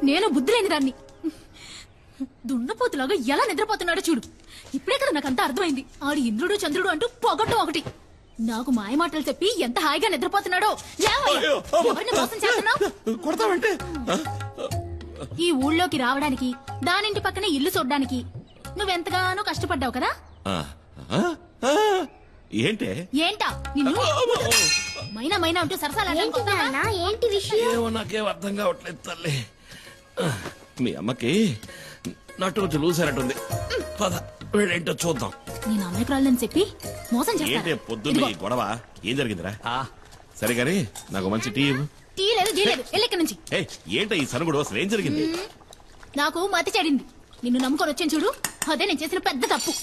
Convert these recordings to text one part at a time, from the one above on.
నేను బుద్ధి లేని దాన్ని. దున్నపోతులాగా ఎలా నిద్రపోతున్నాడో చూడు. ఇప్పుడే కదా నాకంతా అర్థమైంది. ఆడు ఇంద్రుడు చంద్రుడు అంటూ పొగట్టం ఒకటి. నాకు మాయ మాటలు చెప్పి ఎంత హాయిగా నిద్రపోతున్నాడో. ఎవరిని మోసం చేస్తున్నావు? ఈ ఊళ్ళోకి రావడానికి, దానింటి పక్కనే ఇల్లు చూడ్డానికి నువ్వెంతగానో కష్టపడ్డావు కదా. ఏంటా నిన్ను మైనా మైనా అంటూ ఏంటి విషయం? నాకేం అర్థం కావట్లేదు తల్లి. మీ అమ్మకి నటు చూసారట్టుంది. పద వీళ్ళేంటో చూద్దాం. నేను అమాయకురాలని చెప్పి మోసం ఏంటే పొద్దున్న ఈ గొడవ? ఏం జరిగిందిరా? సరే గానీ నాకు మంచి టీ ఇవ్వు. టీ లేదు జీ లేదు, ఎల్లెక్కడి నుంచి. ఏంట ఈ సరుగుడు? అసలు ఏం జరిగింది? నాకు మతి చెడింది. నిన్ను నమ్ముకొని వచ్చాను చూడు, అదే నేను చేసిన పెద్ద తప్పు.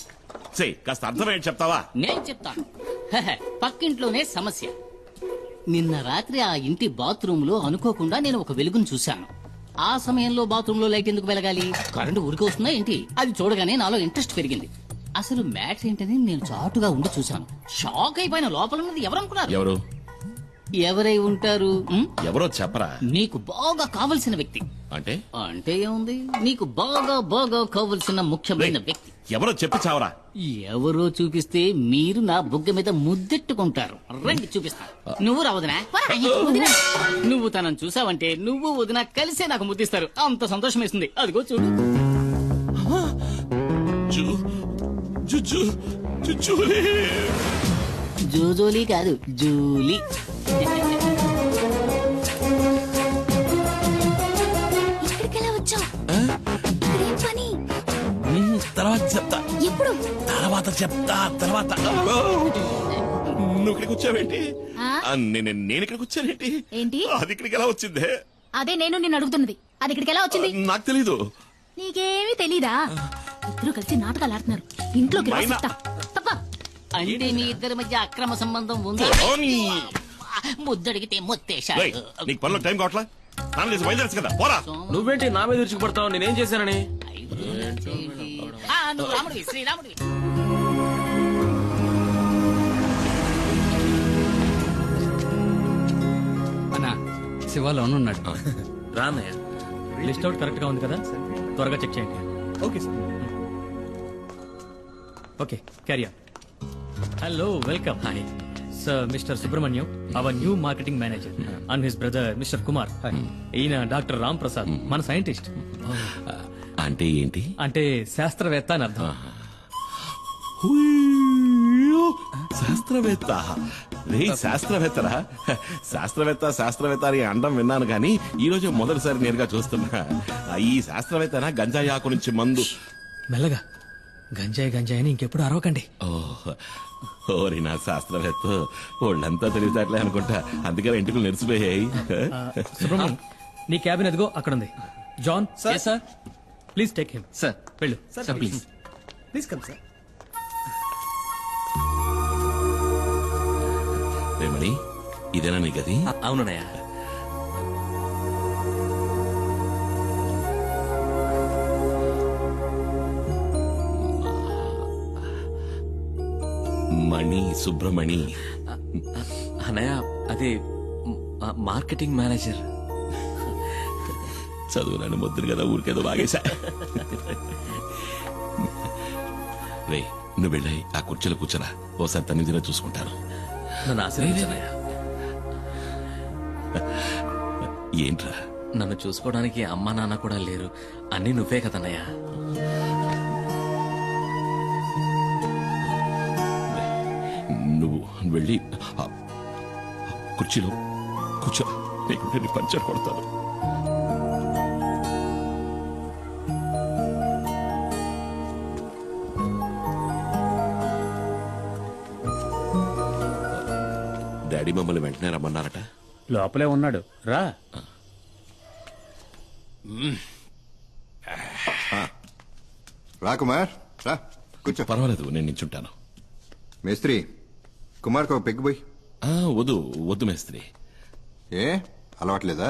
కాస్త అర్థమేంటి చెప్తావా? నేను చెప్తాను. పక్కింట్లోనే సమస్య. నిన్న రాత్రి ఆ ఇంటి బాత్రూమ్ లో అనుకోకుండా నేను ఒక వెలుగును చూశాను. ఆ సమయంలో బాత్రూమ్ లో లైట్ ఎందుకు వెలగాలి? కరెంటు ఊరికి వస్తుందా ఏంటి? అది చూడగానే నాలో ఇంట్రెస్ట్ పెరిగింది. అసలు మ్యాటర్ ఏంటని నేను చాటుగా ఉండి చూశాను. షాక్ అయిపోయిన. లోపల ఉన్నది ఎవరనుకున్నారు? ఎవరు? ఎవరై ఉంటారు? ఎవరో చెప్పరా. నీకు బాగా కావలసిన వ్యక్తి. అంటే అంటే ఏముంది, నీకు బాగా బాగా కావలసిన ముఖ్యమైన వ్యక్తి. ఎవరో చెప్పి చావరా. ఎవరో చూపిస్తే మీరు నా బుగ్గ మీద ముద్దెట్టుకుంటారు. రండి చూపిస్తాను. నువ్వు రా వదినా. నువ్వు తనను చూసావంటే నువ్వు వదినా కలిసే నాకు ముద్దిస్తారు. అంత సంతోషం వేస్తుంది. అదిగో చూడు. జూజోలీ కాదు, జూలీ. ఇక్కడికెలా వచ్చావు? పని తర్వాత చెప్తా. ఎప్పుడు? తర్వాత నువ్వు ఇక్కడికి వచ్చావేంటి? నేను ఇక్కడికి వచ్చానేంటి? ఏంటి? అది ఇక్కడికి ఎలా వచ్చిందే? అదే నేను నిన్ను అడుగుతున్నది. అది ఇక్కడికి ఎలా వచ్చింది? నాకు తెలీదు. నీకేమీ తెలీదా? ఇద్దరు కలిసి నాటకాలు ఆడుతున్నారు. ఇంట్లోకి తప్ప. అంటే మీ ఇద్దరి మధ్య అక్రమ సంబంధం ఉంది. ముద్దడిగితే మొత్తేశాడు. నీకు పనిలో టైం కావట్లా? బయలుదేరచ్చు కదా, పోరా. నువ్వేంటి నా మీద విరుచుకుపడతావు? నేనేం చేశానని? నువ్వు రాముడివి, శ్రీరాముడివి. అన్నా శివ లోన్ ఉన్నాడు. రానయ్య. లిస్ట్ అవుట్ కరెక్ట్ గా ఉంది కదా? త్వరగా చెక్ చేయండి. Okay sir. Okay, carry on. Hello, welcome. Hi sir, mister Subrahmanyam, our new marketing manager, and his brother mister Kumar. ఈయన డాక్టర్ రామ్ ప్రసాద్, మన సైంటిస్ట్. అంటే ఏంటి? అంటే శాస్త్రవేత్త అని అర్థం. శాస్త్రవేత్త? శాస్త్రవేత్త అని అండం విన్నాను కానీ ఈ రోజు మొదటిసారి నేరుగా చూస్తున్నా. ఈ శాస్త్రవేత్తనా గంజాయి ఆకు నుంచి మందు? మెల్లగా. గంజాయి అని ఇంకెప్పుడు అరవకండి. ఓరి నా శాస్త్రవేత్త, వాళ్ళంతా తెలివితేటలే అనుకుంటా, అందుకని ఇంటికి నెరిసిపోయాయి. సుబ్రహ్మణ్యం, నీ క్యాబిన్ ఎదుగో అక్కడ ఉంది. John sir, please take him. Sir వెళ్ళు sir, please please come sir. Remani, ఇదేనా నీ గది? అవునన్నయ్య. మణి, సుబ్రమణి. అన్నయ్య, అది మార్కెటింగ్ మేనేజర్. చదువు నన్ను ముద్దురు కదా, ఊరికేదో బాగేశా. రే, నువ్వు వెళ్ళాయి ఆ కుర్చీలో కూర్చోరా, ఓసారి తన్నిదిలో చూసుకుంటాను. నన్ను ఆశీర్వదించన్నయ్య. ఏంట్రా? నన్ను చూసుకోవడానికి అమ్మా నాన్న కూడా లేరు. అన్నీ నువ్వే కదన్నయ్య. నువ్వు వెళ్ళి కుర్చీలో కూర్చో, నీకుంటే నీ పంచర్ కొడతాను. డాడీ మమ్మల్ని వెంటనే రమ్మన్నారట. లోపలే ఉన్నాడు, రా. రా కుమార్, రా కూర్చో. పర్వాలేదు, నేను నించుంటాను. మేస్త్రి, కుమార్కి ఒక పెగ్గు పోయి. వద్దు మేస్త్రి. ఏ అలవాట్లేదా?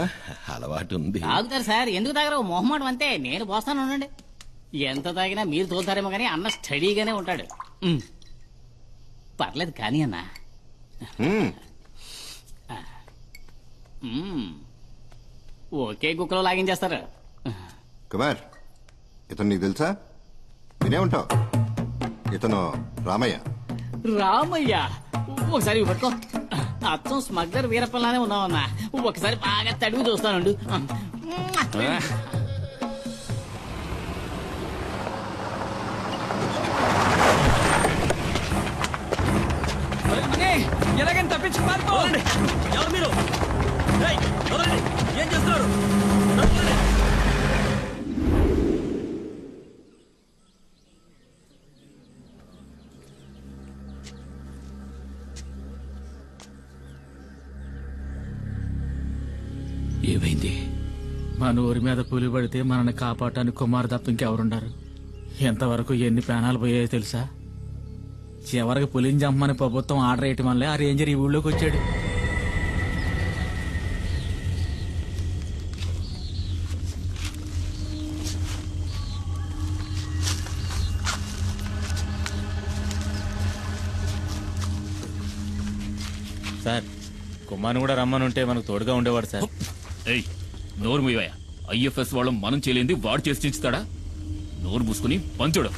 అలవాటు ఉంది. తాగుతారు సార్, ఎందుకు తాగరు? మొహమాటం అంతే. నేను పోస్తాను, ఉండండి. ఎంత తాగినా మీరు తోలుతారేమో కానీ అన్న స్టడీగానే ఉంటాడు. పర్లేదు కానీ అన్న. ఒకే గుక్కలో లాగించేస్తారు. కుమార్ ఇతను నీకు తెలుసా? వినే ఉంటావు. ఇతను రామయ్య. రామయ్య ఒకసారి ఇవి పట్టుకో. అచ్చం స్మగ్లర్ వీరప్పలానే ఉన్నావన్నా. ఒకసారి బాగా తడివి చూస్తానుండు. ఎలాగైనా తప్పించి పారిపోండి. ఎవరు మీరు? ఏం చేస్తున్నారు? ఏమైంది? మన ఊరి మీద పులి పడితే మనల్ని కాపాడటానికి కుమార్ తప్ప ఇంకెవరుండారు? ఎంతవరకు ఎన్ని ప్రాణాలు పోయాయో తెలుసా? చివరికి పులిని చంపమని ప్రభుత్వం ఆర్డర్ వేయటం వల్లే ఆ రేంజర్ ఈ ఊళ్ళోకి వచ్చాడు. సార్, కుమార్ని కూడా రమ్మనుంటే మనకు తోడుగా ఉండేవాడు సార్. ఏయ్ నోరు మూయవయ్యా. ఐఎఫ్ఎస్ వాళ్ళు మనం చేయలేంది వాడు చేసి చించుతాడా? నోరు మూసుకుని పంచుడు.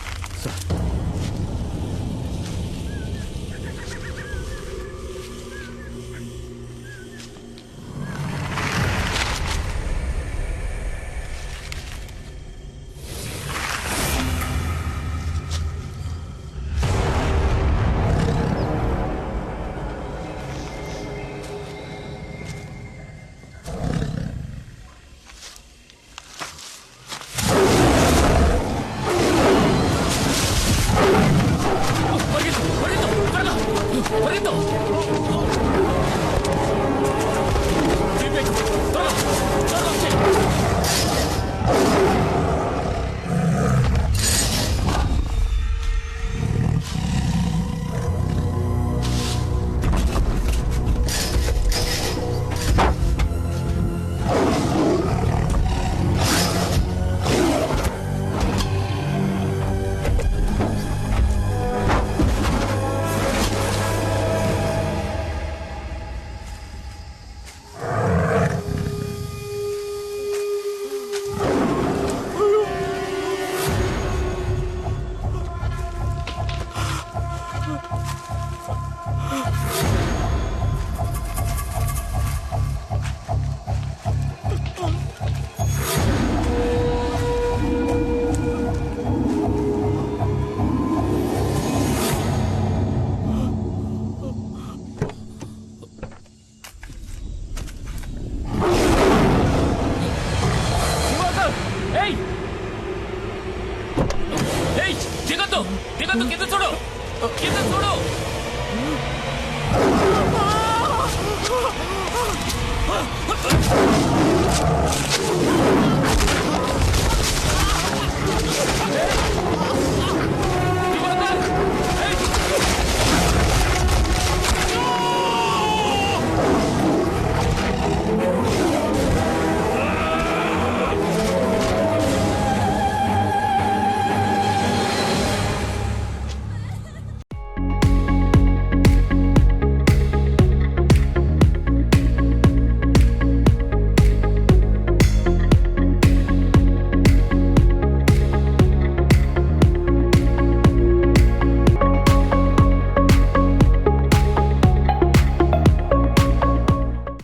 దిగద్దు దిగద్దు, కింద చూడు, కింద చూడు.